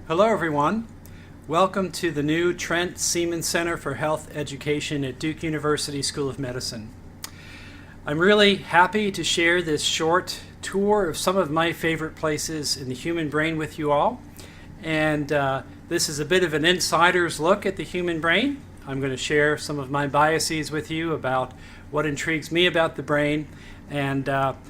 Hello everyone. Welcome to the new Trent Seaman Center for Health Education at Duke University School of Medicine. I'm really happy to share this short tour of some of my favorite places in the human brain with you all. And this is a bit of an insider's look at the human brain. I'm going to share some of my biases with you about what intrigues me about the brain. And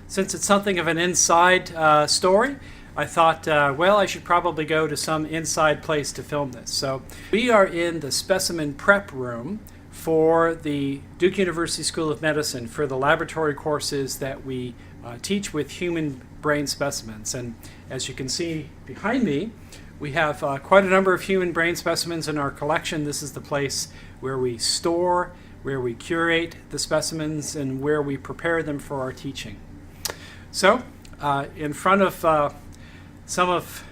since it's something of an inside story, I thought, I should probably go to some inside place to film this. So we are in the specimen prep room for the Duke University School of Medicine for the laboratory courses that we teach with human brain specimens. And as you can see behind me, we have quite a number of human brain specimens in our collection. This is the place where we store, where we curate the specimens, and where we prepare them for our teaching. So in front of some of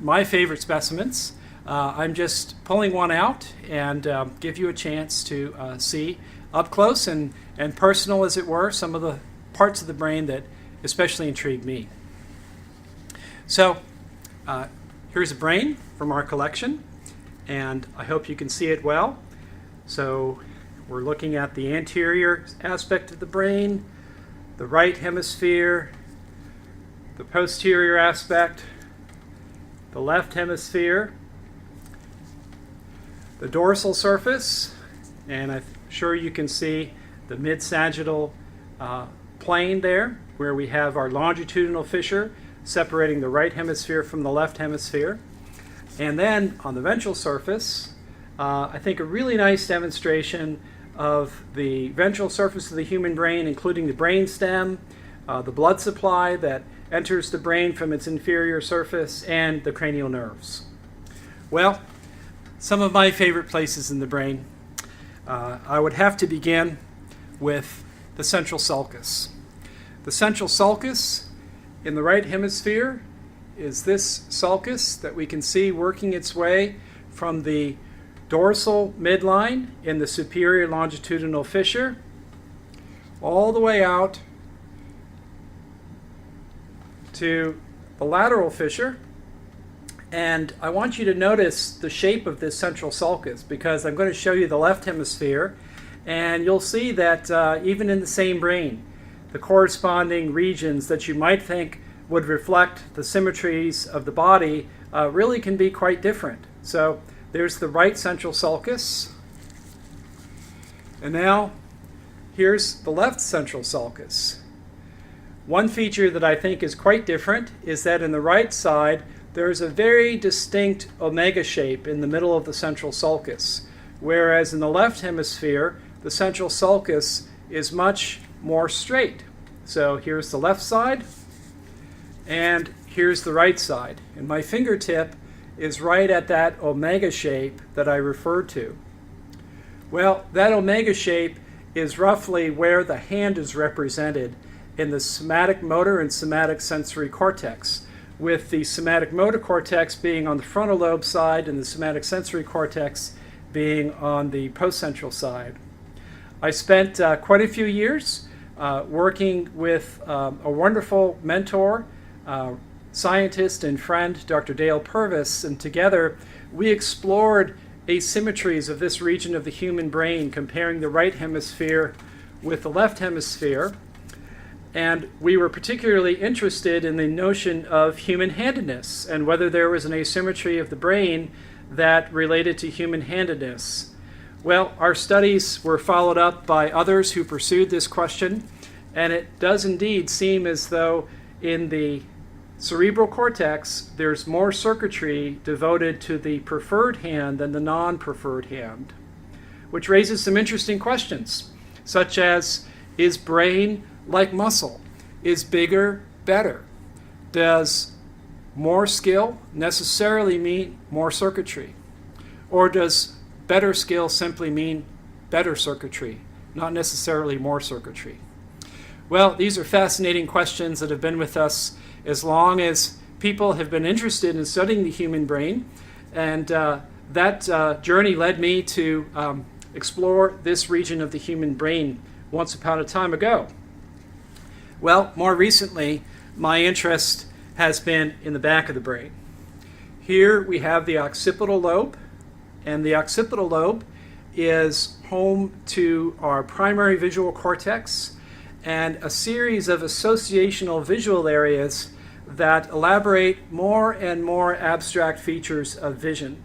my favorite specimens, I'm just pulling one out and give you a chance to see up close and personal, as it were, some of the parts of the brain that especially intrigue me. So here's a brain from our collection, and I hope you can see it well. So we're looking at the anterior aspect of the brain, the right hemisphere, the posterior aspect, the left hemisphere, the dorsal surface, and I'm sure you can see the mid-sagittal plane there, where we have our longitudinal fissure separating the right hemisphere from the left hemisphere. And then on the ventral surface, I think a really nice demonstration of the ventral surface of the human brain, including the brain stem, the blood supply that enters the brain from its inferior surface, and the cranial nerves. Well, some of my favorite places in the brain. I would have to begin with the central sulcus. The central sulcus in the right hemisphere is this sulcus that we can see working its way from the dorsal midline in the superior longitudinal fissure all the way out to the lateral fissure. And I want you to notice the shape of this central sulcus, because I'm going to show you the left hemisphere, and you'll see that even in the same brain, the corresponding regions that you might think would reflect the symmetries of the body really can be quite different. So there's the right central sulcus, and now here's the left central sulcus. One feature that I think is quite different is that in the right side, there's a very distinct omega shape in the middle of the central sulcus, whereas in the left hemisphere, the central sulcus is much more straight. So here's the left side, and here's the right side. And my fingertip is right at that omega shape that I referred to. Well, that omega shape is roughly where the hand is represented in the somatic motor and somatic sensory cortex, with the somatic motor cortex being on the frontal lobe side and the somatic sensory cortex being on the postcentral side. I spent quite a few years working with a wonderful mentor, scientist and friend, Dr. Dale Purvis, and together we explored asymmetries of this region of the human brain, comparing the right hemisphere with the left hemisphere. And we were particularly interested in the notion of human-handedness and whether there was an asymmetry of the brain that related to human-handedness. Well, our studies were followed up by others who pursued this question, and it does indeed seem as though in the cerebral cortex there's more circuitry devoted to the preferred hand than the non-preferred hand, which raises some interesting questions, such as, is brain like muscle? Is bigger better? Does more skill necessarily mean more circuitry? Or does better skill simply mean better circuitry, not necessarily more circuitry? Well, these are fascinating questions that have been with us as long as people have been interested in studying the human brain, and that journey led me to explore this region of the human brain once upon a time ago. Well, more recently, my interest has been in the back of the brain. Here we have the occipital lobe, and the occipital lobe is home to our primary visual cortex and a series of associational visual areas that elaborate more and more abstract features of vision.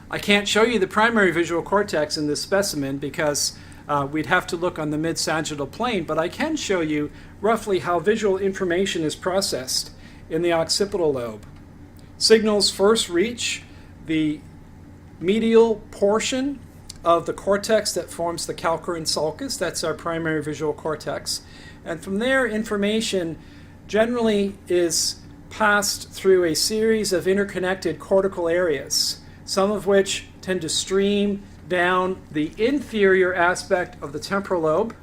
I can't show you the primary visual cortex in this specimen because we'd have to look on the mid-sagittal plane, but I can show you roughly how visual information is processed in the occipital lobe. Signals first reach the medial portion of the cortex that forms the calcarine sulcus. That's our primary visual cortex. And from there, information generally is passed through a series of interconnected cortical areas, some of which tend to stream down the inferior aspect of the temporal lobe.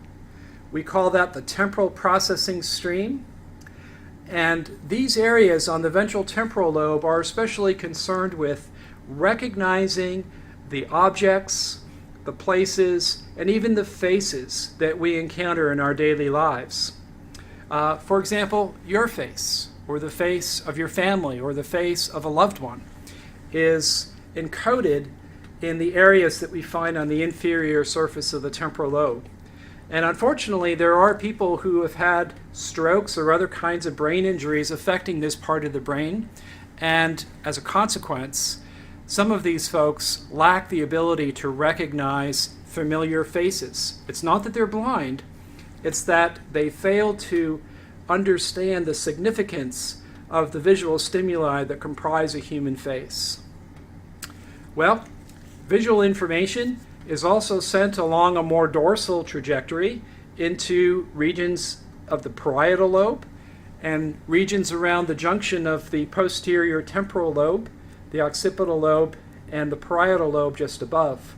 We call that the temporal processing stream. And these areas on the ventral temporal lobe are especially concerned with recognizing the objects, the places, and even the faces that we encounter in our daily lives. For example, your face, or the face of your family, or the face of a loved one is encoded in the areas that we find on the inferior surface of the temporal lobe. And unfortunately, there are people who have had strokes or other kinds of brain injuries affecting this part of the brain. And as a consequence, some of these folks lack the ability to recognize familiar faces. It's not that they're blind, it's that they fail to understand the significance of the visual stimuli that comprise a human face. Well, visual information is also sent along a more dorsal trajectory into regions of the parietal lobe and regions around the junction of the posterior temporal lobe, the occipital lobe, and the parietal lobe just above.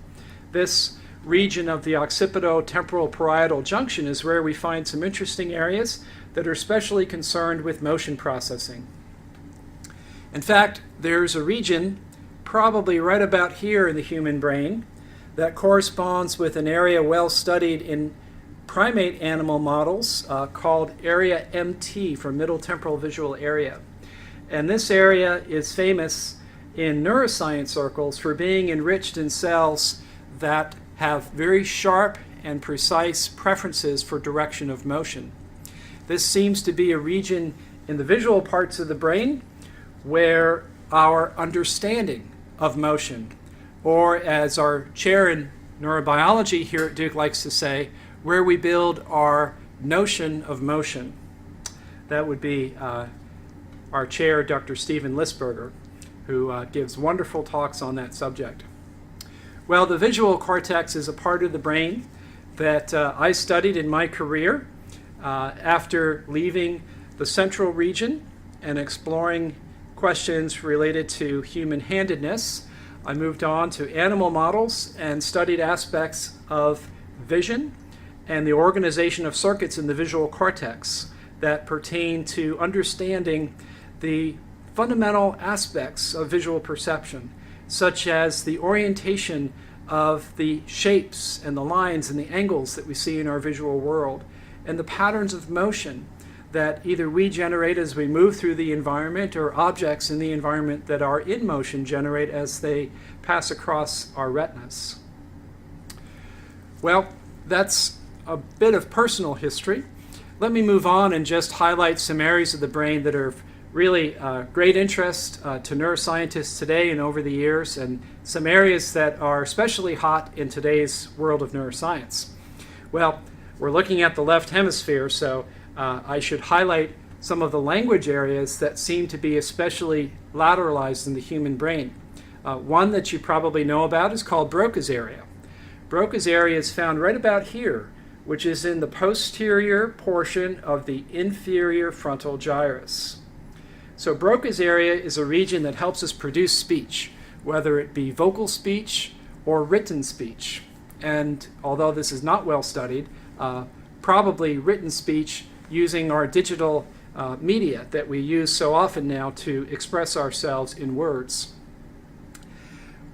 This region of the occipito-temporal parietal junction is where we find some interesting areas that are especially concerned with motion processing. In fact, there's a region probably right about here in the human brain that corresponds with an area well studied in primate animal models called area MT, for middle temporal visual area. And this area is famous in neuroscience circles for being enriched in cells that have very sharp and precise preferences for direction of motion. This seems to be a region in the visual parts of the brain where our understanding of motion, or as our chair in neurobiology here at Duke likes to say, where we build our notion of motion. That would be our chair, Dr. Stephen Lisberger, who gives wonderful talks on that subject. Well, the visual cortex is a part of the brain that I studied in my career after leaving the central region and exploring questions related to human-handedness. I moved on to animal models and studied aspects of vision and the organization of circuits in the visual cortex that pertain to understanding the fundamental aspects of visual perception, such as the orientation of the shapes and the lines and the angles that we see in our visual world, and the patterns of motion that either we generate as we move through the environment or objects in the environment that are in motion generate as they pass across our retinas. Well, that's a bit of personal history. Let me move on and just highlight some areas of the brain that are really great interest to neuroscientists today and over the years, and some areas that are especially hot in today's world of neuroscience. Well, we're looking at the left hemisphere, so I should highlight some of the language areas that seem to be especially lateralized in the human brain. One that you probably know about is called Broca's area. Broca's area is found right about here, which is in the posterior portion of the inferior frontal gyrus. So Broca's area is a region that helps us produce speech, whether it be vocal speech or written speech. And although this is not well studied, probably written speech using our digital media that we use so often now to express ourselves in words.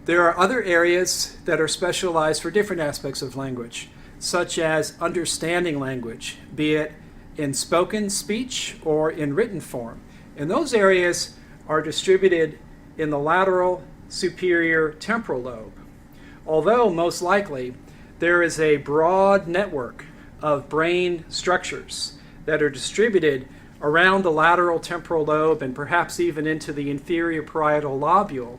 There are other areas that are specialized for different aspects of language, such as understanding language, be it in spoken speech or in written form. And those areas are distributed in the lateral superior temporal lobe, although most likely there is a broad network of brain structures that are distributed around the lateral temporal lobe and perhaps even into the inferior parietal lobule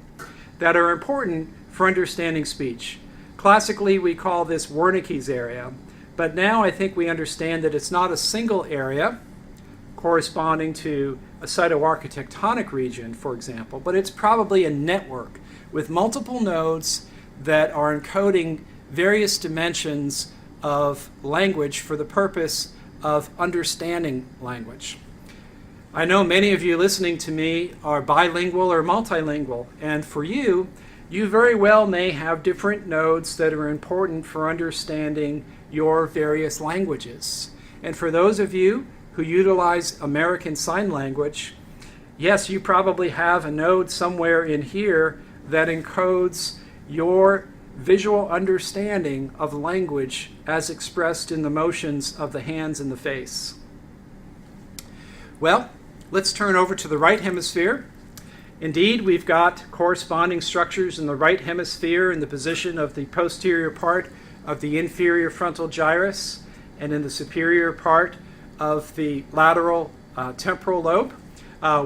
that are important for understanding speech. Classically, we call this Wernicke's area, but now I think we understand that it's not a single area corresponding to a cytoarchitectonic region, for example, but it's probably a network with multiple nodes that are encoding various dimensions of language for the purpose of understanding language. I know many of you listening to me are bilingual or multilingual, and for you, you very well may have different nodes that are important for understanding your various languages. And for those of you who utilize American Sign Language, yes, you probably have a node somewhere in here that encodes your visual understanding of language as expressed in the motions of the hands and the face. Well, let's turn over to the right hemisphere. Indeed, we've got corresponding structures in the right hemisphere in the position of the posterior part of the inferior frontal gyrus and in the superior part of the lateral temporal lobe.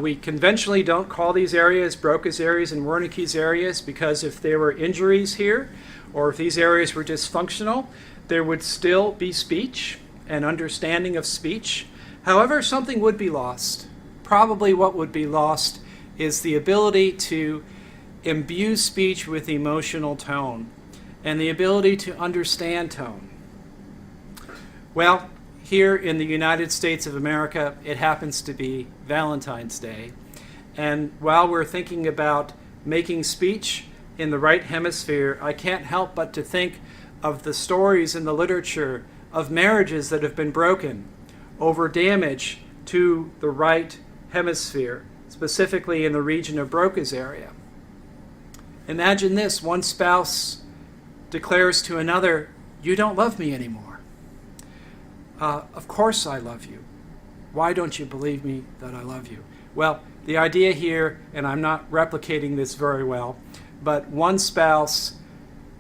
We conventionally don't call these areas Broca's areas and Wernicke's areas because if there were injuries here or if these areas were dysfunctional, there would still be speech and understanding of speech. However, something would be lost. Probably what would be lost is the ability to imbue speech with emotional tone and the ability to understand tone. Well, here in the United States of America, it happens to be Valentine's Day. And while we're thinking about making speech in the right hemisphere, I can't help but to think of the stories in the literature of marriages that have been broken over damage to the right hemisphere, specifically in the region of Broca's area. Imagine this: one spouse declares to another, "You don't love me anymore." Of course I love you. Why don't you believe me that I love you? Well, the idea here, and I'm not replicating this very well, but one spouse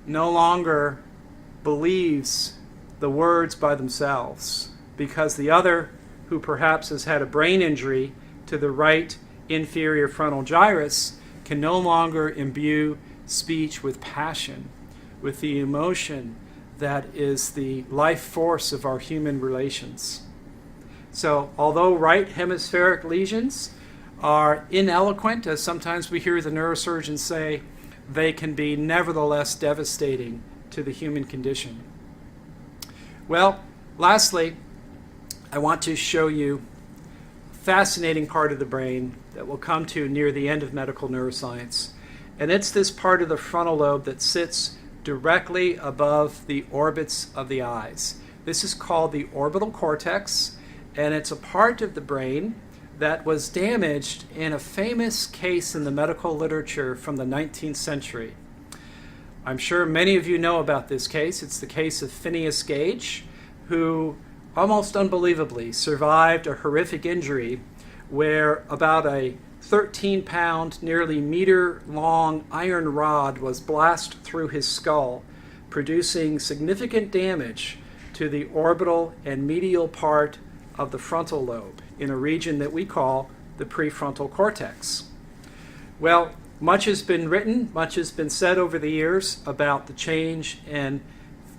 no longer believes the words by themselves because the other, who perhaps has had a brain injury to the right inferior frontal gyrus, can no longer imbue speech with passion, with the emotion that is the life force of our human relations. So although right hemispheric lesions are ineloquent, as sometimes we hear the neurosurgeons say, they can be nevertheless devastating to the human condition. Well, lastly, I want to show you a fascinating part of the brain that we'll come to near the end of medical neuroscience. And it's this part of the frontal lobe that sits directly above the orbits of the eyes. This is called the orbital cortex, and it's a part of the brain that was damaged in a famous case in the medical literature from the 19th century. I'm sure many of you know about this case. It's the case of Phineas Gage, who almost unbelievably survived a horrific injury where about a 13-pound, nearly meter-long iron rod was blasted through his skull, producing significant damage to the orbital and medial part of the frontal lobe in a region that we call the prefrontal cortex. Well, much has been written, much has been said over the years about the change in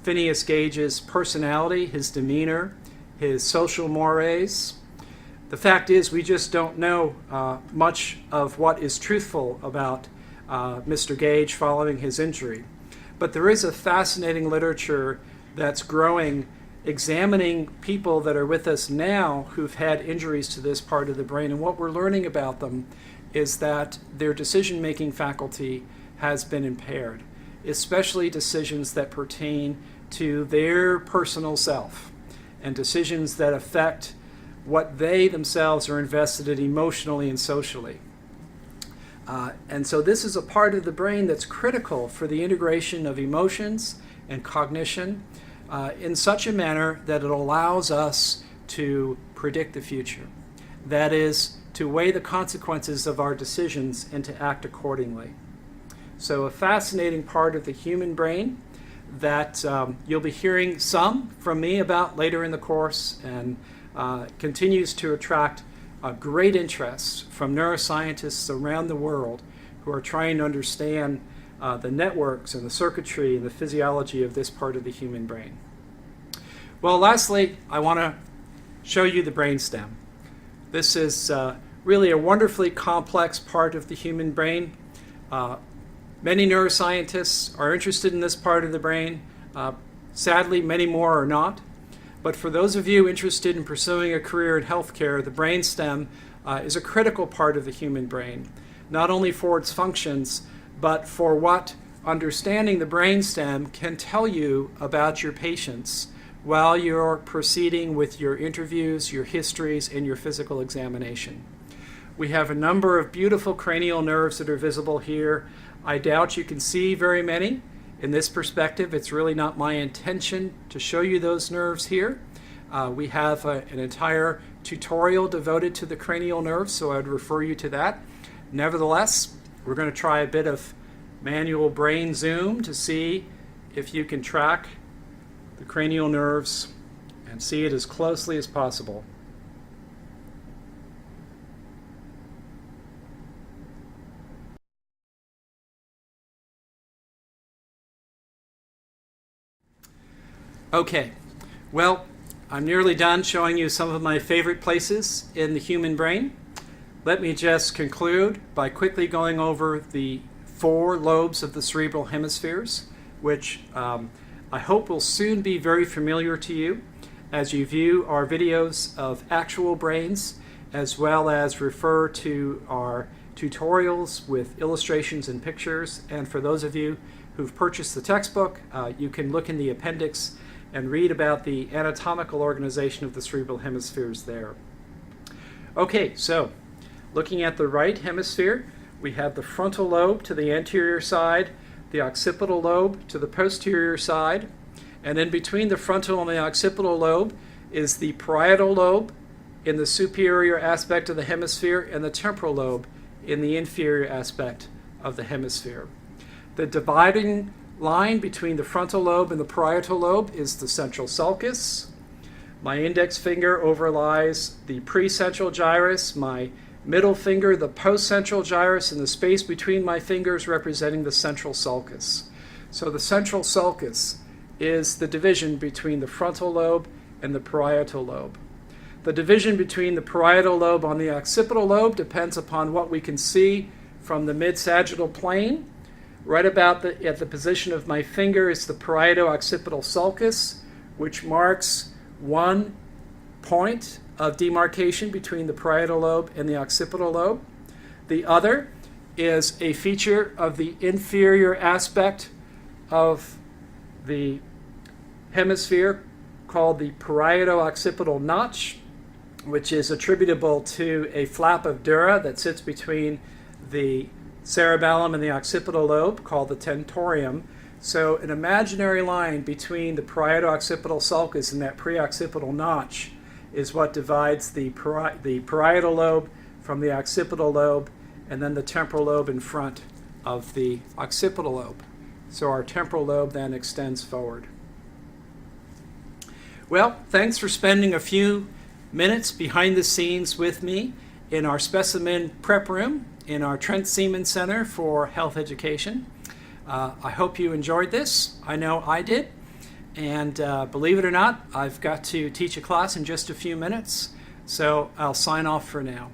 Phineas Gage's personality, his demeanor, his social mores. The fact is, we just don't know much of what is truthful about Mr. Gage following his injury. But there is a fascinating literature that's growing, examining people that are with us now who've had injuries to this part of the brain. And what we're learning about them is that their decision-making faculty has been impaired, especially decisions that pertain to their personal self and decisions that affect what they themselves are invested in emotionally and socially. And so this is a part of the brain that's critical for the integration of emotions and cognition in such a manner that it allows us to predict the future. That is, to weigh the consequences of our decisions and to act accordingly. So a fascinating part of the human brain that you'll be hearing some from me about later in the course, and continues to attract great interest from neuroscientists around the world who are trying to understand the networks and the circuitry and the physiology of this part of the human brain. Well, lastly, I want to show you the brainstem. This is really a wonderfully complex part of the human brain. Many neuroscientists are interested in this part of the brain. Sadly, many more are not. But for those of you interested in pursuing a career in healthcare, the brainstem is a critical part of the human brain, not only for its functions, but for what understanding the brainstem can tell you about your patients while you're proceeding with your interviews, your histories, and your physical examination. We have a number of beautiful cranial nerves that are visible here. I doubt you can see very many. In this perspective, it's really not my intention to show you those nerves here. We have an entire tutorial devoted to the cranial nerves, so I would refer you to that. Nevertheless, we're going to try a bit of manual brain zoom to see if you can track the cranial nerves and see it as closely as possible. Okay, well, I'm nearly done showing you some of my favorite places in the human brain. Let me just conclude by quickly going over the 4 lobes of the cerebral hemispheres, which I hope will soon be very familiar to you as you view our videos of actual brains, as well as refer to our tutorials with illustrations and pictures. And for those of you who've purchased the textbook, you can look in the appendix and read about the anatomical organization of the cerebral hemispheres there. Okay, so looking at the right hemisphere, we have the frontal lobe to the anterior side, the occipital lobe to the posterior side, and then between the frontal and the occipital lobe is the parietal lobe in the superior aspect of the hemisphere and the temporal lobe in the inferior aspect of the hemisphere. The dividing line between the frontal lobe and the parietal lobe is the central sulcus. My index finger overlies the precentral gyrus, my middle finger the postcentral gyrus, and the space between my fingers representing the central sulcus. So the central sulcus is the division between the frontal lobe and the parietal lobe. The division between the parietal lobe on the occipital lobe depends upon what we can see from the mid-sagittal plane. Right about at the position of my finger is the parieto-occipital sulcus, which marks one point of demarcation between the parietal lobe and the occipital lobe. The other is a feature of the inferior aspect of the hemisphere called the parieto-occipital notch, which is attributable to a flap of dura that sits between the cerebellum and the occipital lobe called the tentorium. So an imaginary line between the parieto-occipital sulcus and that preoccipital notch is what divides the parietal lobe from the occipital lobe, and then the temporal lobe in front of the occipital lobe. So our temporal lobe then extends forward. Well, thanks for spending a few minutes behind the scenes with me in our specimen prep room in our Trent Seaman Center for Health Education. I hope you enjoyed this. I know I did. And believe it or not, I've got to teach a class in just a few minutes, so I'll sign off for now.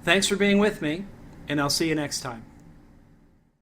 Thanks for being with me, and I'll see you next time.